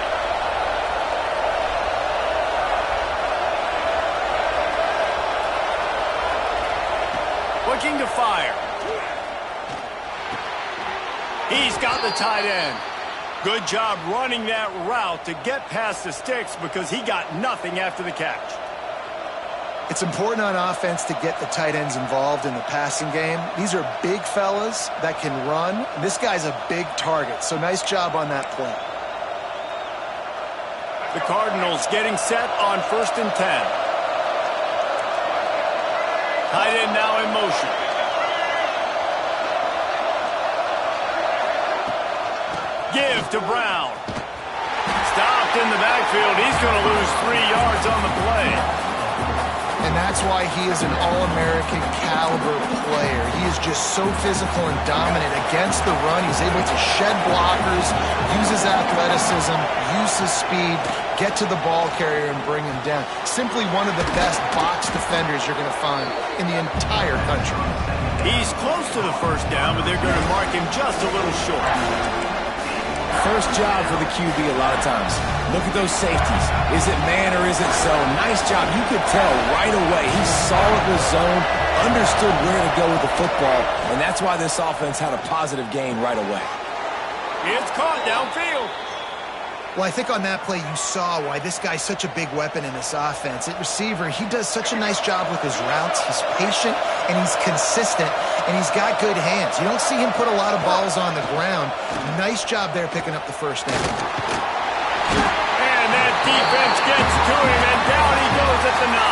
Looking to fire. He's got the tight end. Good job running that route to get past the sticks because he got nothing after the catch. It's important on offense to get the tight ends involved in the passing game. These are big fellas that can run. This guy's a big target, so nice job on that play. The Cardinals getting set on 1st and 10. Tight end now in motion. Give to Brown. Stopped in the backfield. He's going to lose 3 yards on the play. And that's why he is an All-American caliber player. He is just so physical and dominant against the run. He's able to shed blockers, use his athleticism, use his speed, get to the ball carrier and bring him down. Simply one of the best box defenders you're going to find in the entire country. He's close to the first down, but they're going to mark him just a little short. First job for the QB a lot of times. Look at those safeties. Is it man or is it zone? Nice job. You could tell right away. He saw it was zone, understood where to go with the football, and that's why this offense had a positive gain right away. It's caught downfield. Well, I think on that play you saw why this guy's such a big weapon in this offense. At receiver, he does such a nice job with his routes. He's patient, and he's consistent, and he's got good hands. You don't see him put a lot of balls on the ground. Nice job there picking up the first down. And that defense gets to him, and down he goes at the 9.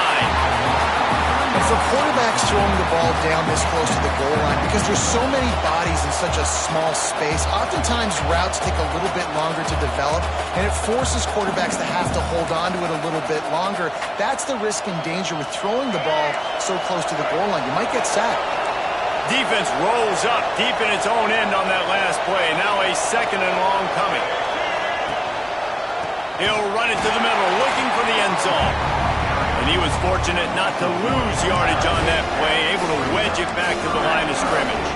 And for quarterbacks throwing the ball down this close to the goal line, because there's so many bodies in such a small space, oftentimes routes take a little bit longer to develop, and it forces quarterbacks to have to hold on to it a little bit longer. That's the risk and danger with throwing the ball so close to the goal line. You might get sacked. Defense rolls up deep in its own end on that last play. Now a second and long coming. He'll run it to the middle, looking for the end zone. And he was fortunate not to lose yardage on that play, able to wedge it back to the line of scrimmage.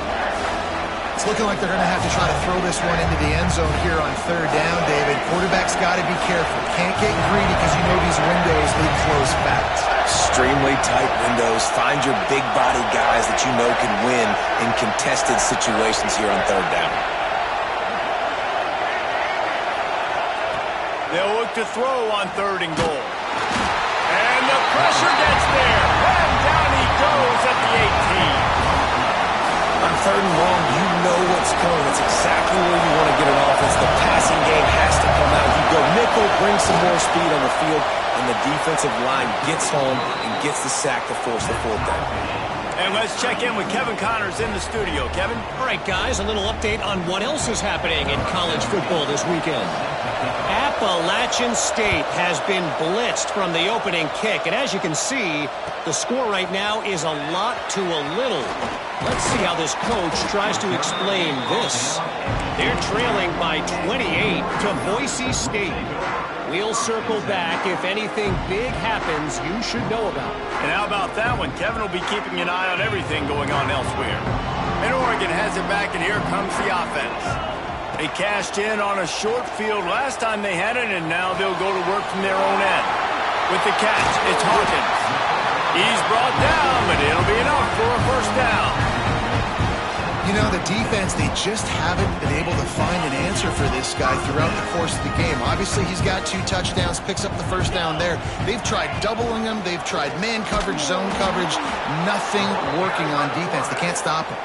It's looking like they're going to have to try to throw this one into the end zone here on third down, David. Quarterback's got to be careful. Can't get greedy because you know these windows, they close fast. Extremely tight windows. Find your big body guys that you know can win in contested situations here on third down. They'll look to throw on third and goal. And the pressure gets there. And down he goes at the 18. On third and long, you know what's coming. It's exactly where you want to get an offense. The passing game has to come out. You go nickel, bring some more speed on the field, and the defensive line gets home and gets the sack to force the fourth down. And let's check in with Kevin Connors in the studio. Kevin? All right, guys, a little update on what else is happening in college football this weekend. Appalachian State has been blitzed from the opening kick, and as you can see, the score right now is a lot to a little. Let's see how this coach tries to explain this. They're trailing by 28 to Boise State. We'll circle back if anything big happens you should know about. And how about that one? Kevin will be keeping an eye on everything going on elsewhere. And Oregon has it back, and here comes the offense. They cashed in on a short field last time they had it, and now they'll go to work from their own end. With the catch, it's Hawkins. He's brought down, but it'll be enough for a first down. You know, the defense, they just haven't been able to find an answer for this guy throughout the course of the game. Obviously, he's got 2 touchdowns, picks up the first down there. They've tried doubling him. They've tried man coverage, zone coverage. Nothing working on defense. They can't stop him.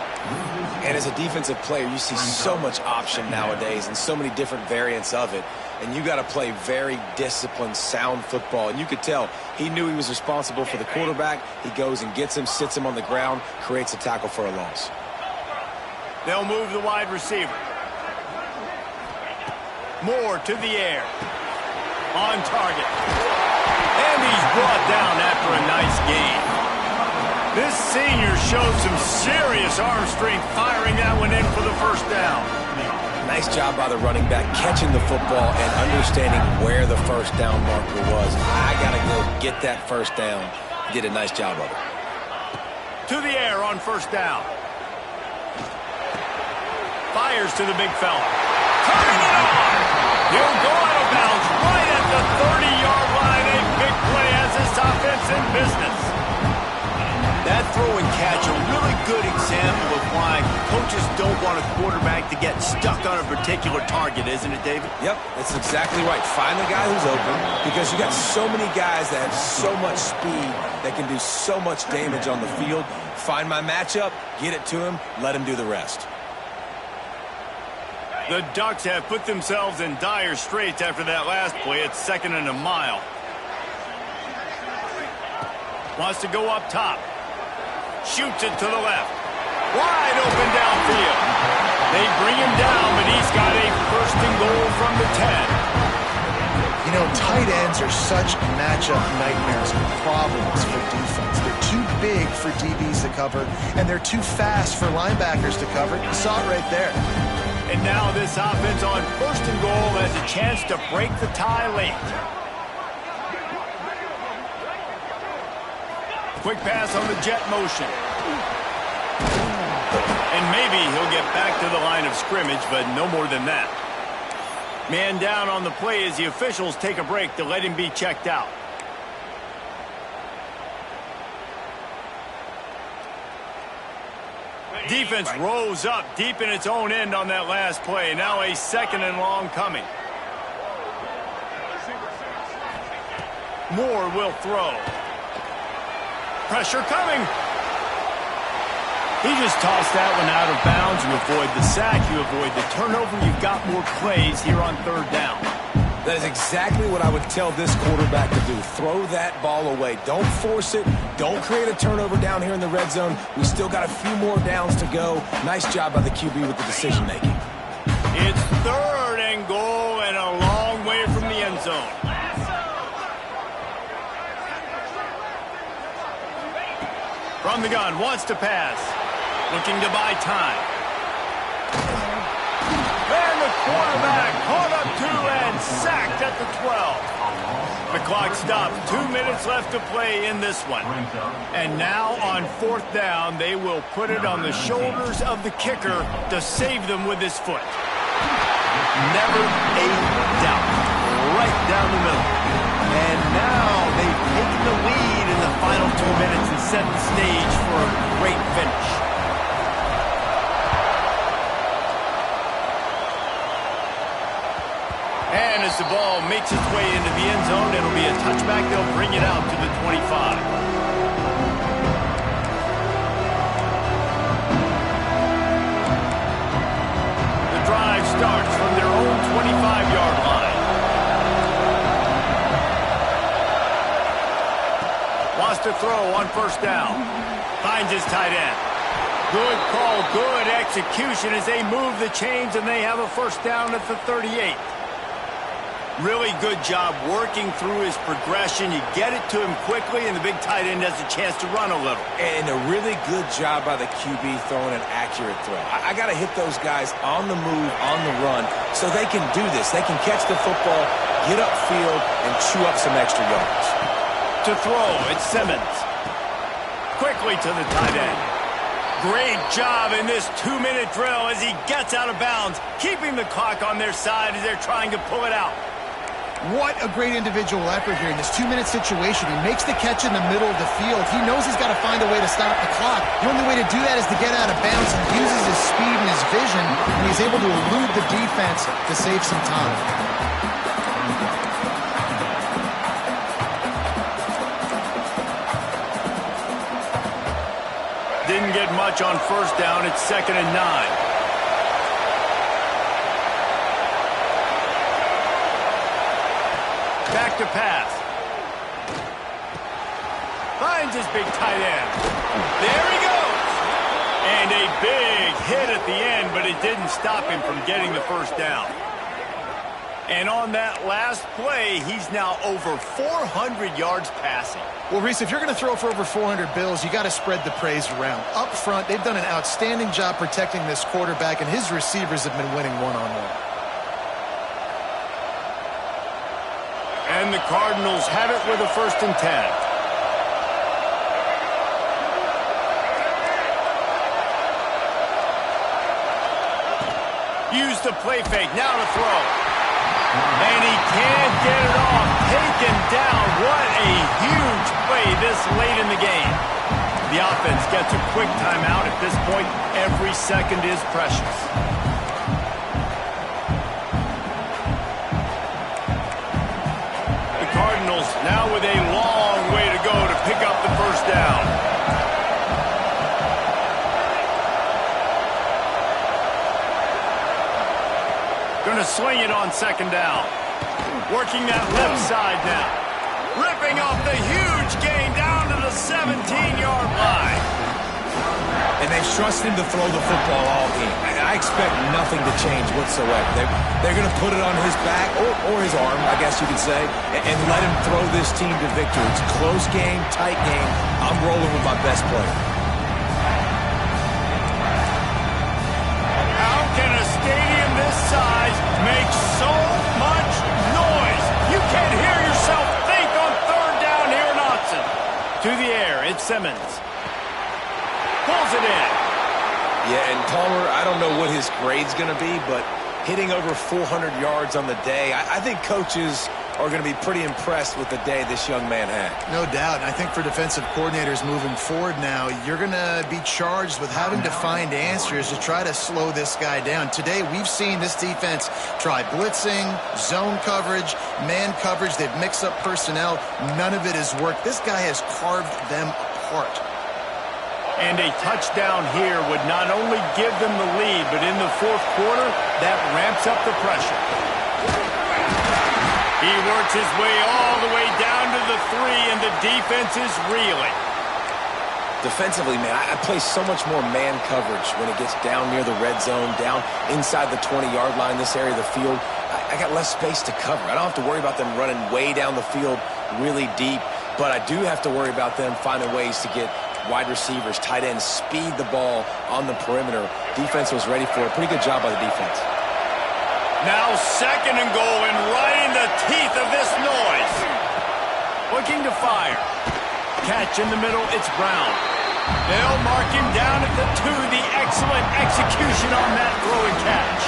And as a defensive player, you see so much option nowadays and so many different variants of it. And you got to play very disciplined, sound football. And you could tell he knew he was responsible for the quarterback. He goes and gets him, sits him on the ground, creates a tackle for a loss. They'll move the wide receiver. Moore to the air. On target. And he's brought down after a nice gain. This senior showed some serious arm strength firing that one in for the first down. Nice job by the running back catching the football and understanding where the first down marker was. I got to go get that first down. He did a nice job of it. To the air on first down. Fires to the big fella. Turning it on. He'll go out of bounds right at the 30-yard line. A big play has this offense in business. That throw and catch, a really good example of why coaches don't want a quarterback to get stuck on a particular target, isn't it, David? Yep, that's exactly right. Find the guy who's open because you got so many guys that have so much speed that can do so much damage on the field. Find my matchup, get it to him, let him do the rest. The Ducks have put themselves in dire straits after that last play. It's 2nd and a mile. Wants to go up top. Shoots it to the left. Wide open downfield. They bring him down, but he's got a 1st and goal from the 10. You You know, tight ends are such matchup nightmares and problems for defense. They're too big for DBs to cover, and they're too fast for linebackers to cover. You saw it right there. And now this offense on 1st and goal has a chance to break the tie late. Quick pass on the jet motion. And maybe he'll get back to the line of scrimmage, but no more than that. Man down on the play as the officials take a break to let him be checked out. Defense rose up deep in its own end on that last play. Now a 2nd and long coming. Moore will throw. Pressure coming. He just tossed that one out of bounds. You avoid the sack. You avoid the turnover. You've got more plays here on 3rd down. That is exactly what I would tell this quarterback to do. Throw that ball away. Don't force it. Don't create a turnover down here in the red zone. We still got a few more downs to go. Nice job by the QB with the decision-making. It's 3rd and goal and a long way from the end zone. From the gun, wants to pass. Looking to buy time. And the quarterback caught up to and sacked at the 12. The clock stops. 2 minutes left to play in this one. And now on 4th down, they will put it on the shoulders of the kicker to save them with his foot. Never a doubt. Right down the middle. And now they've taken the lead in the final 2 minutes and set the stage for a great finish. And as the ball makes its way into the end zone, it'll be a touchback. They'll bring it out to the 25. The drive starts from their own 25-yard line. Wants to throw on 1st down. Finds his tight end. Good call, good execution as they move the chains, and they have a 1st down at the 38. Really good job working through his progression. You get it to him quickly, and the big tight end has a chance to run a little. And a really good job by the QB throwing an accurate throw. I got to hit those guys on the move, on the run, so they can do this. They can catch the football, get upfield, and chew up some extra yards. To throw, it's Simmons. Quickly to the tight end. Great job in this 2-minute drill as he gets out of bounds, keeping the clock on their side as they're trying to pull it out. What a great individual effort here in this 2-minute situation. He makes the catch in the middle of the field. He knows he's got to find a way to stop the clock. The only way to do that is to get out of bounds. He uses his speed and his vision, and he's able to elude the defense to save some time. Didn't get much on 1st down. It's 2nd and 9. Back to pass. Finds his big tight end. There he goes. And a big hit at the end, but it didn't stop him from getting the 1st down. And on that last play, he's now over 400 yards passing. Well, Reese, if you're going to throw for over 400 bills, you got to spread the praise around. Up front, they've done an outstanding job protecting this quarterback, and his receivers have been winning one-on-one. And the Cardinals have it with a 1st and 10. Use the play fake. Now to throw. And he can't get it off. Taken down. What a huge play this late in the game. The offense gets a quick timeout. At this point, every second is precious. The Cardinals now with a long way to go to pick up the 1st down. Going to sling it on 2nd down. Working that left side now. Ripping off the huge gain down to the 17-yard line. and they've trusted him to throw the football all game. I expect nothing to change whatsoever. They're going to put it on his back, or his arm, I guess you could say, and let him throw this team to victory. It's a close game, tight game. I'm rolling with my best player. How can a stadium this size make so much noise? You can't hear yourself think on third down here in Austin. To the air, it's Simmons. Pulls it in. Yeah, and Palmer, I don't know what his grade's going to be, but hitting over 400 yards on the day, I think coaches are going to be pretty impressed with the day this young man had. No doubt. And I think for defensive coordinators moving forward now, you're going to be charged with having to find answers to try to slow this guy down. Today, we've seen this defense try blitzing, zone coverage, man coverage. They've mixed up personnel. None of it has worked. This guy has carved them apart. And a touchdown here would not only give them the lead, but in the fourth quarter, that ramps up the pressure. He works his way all the way down to the 3, and the defense is reeling. Defensively, man, I play so much more man coverage when it gets down near the red zone, down inside the 20-yard line, this area of the field. I got less space to cover. I don't have to worry about them running way down the field really deep, but I do have to worry about them finding ways to get wide receivers, tight ends, speed the ball on the perimeter. Defense was ready for it. Pretty good job by the defense. Now 2nd and goal, and right in the teeth of this noise. Looking to fire. Catch in the middle, it's Brown. They'll mark him down at the 2. The excellent execution on that throw and catch.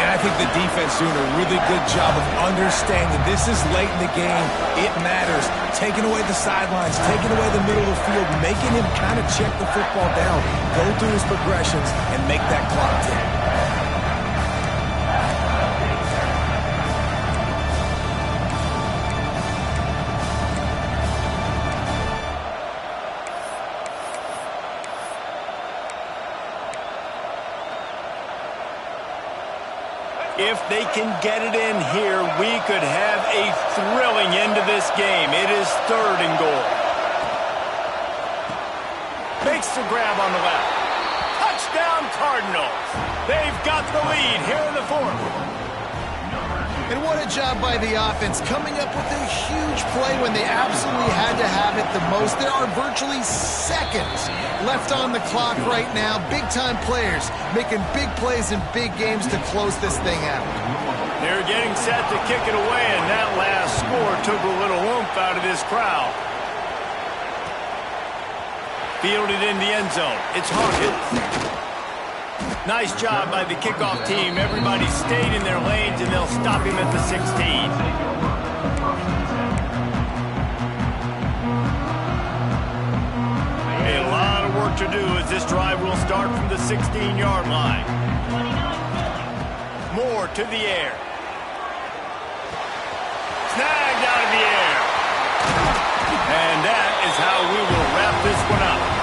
And I think the defense doing a really good job of understanding this is late in the game. It matters. Taking away the sidelines, taking away the middle of the field, making him kind of check the football down, go through his progressions, and make that clock tick. If they can get it in here, we could have a thrilling end to this game. It is 3rd and goal. Makes the grab on the left. Touchdown, Cardinals. They've got the lead here in the 4th. And what a job by the offense, coming up with a huge play when they absolutely had to have it the most. There are virtually seconds left on the clock right now. Big-time players making big plays in big games to close this thing out. They're getting set to kick it away, and that last score took a little oomph out of this crowd. Fielded in the end zone. It's Hawkins. Nice job by the kickoff team. Everybody stayed in their lanes, and they'll stop him at the 16. A lot of work to do as this drive will start from the 16-yard line. Moore to the air. Snagged out of the air. And that is how we will wrap this one up.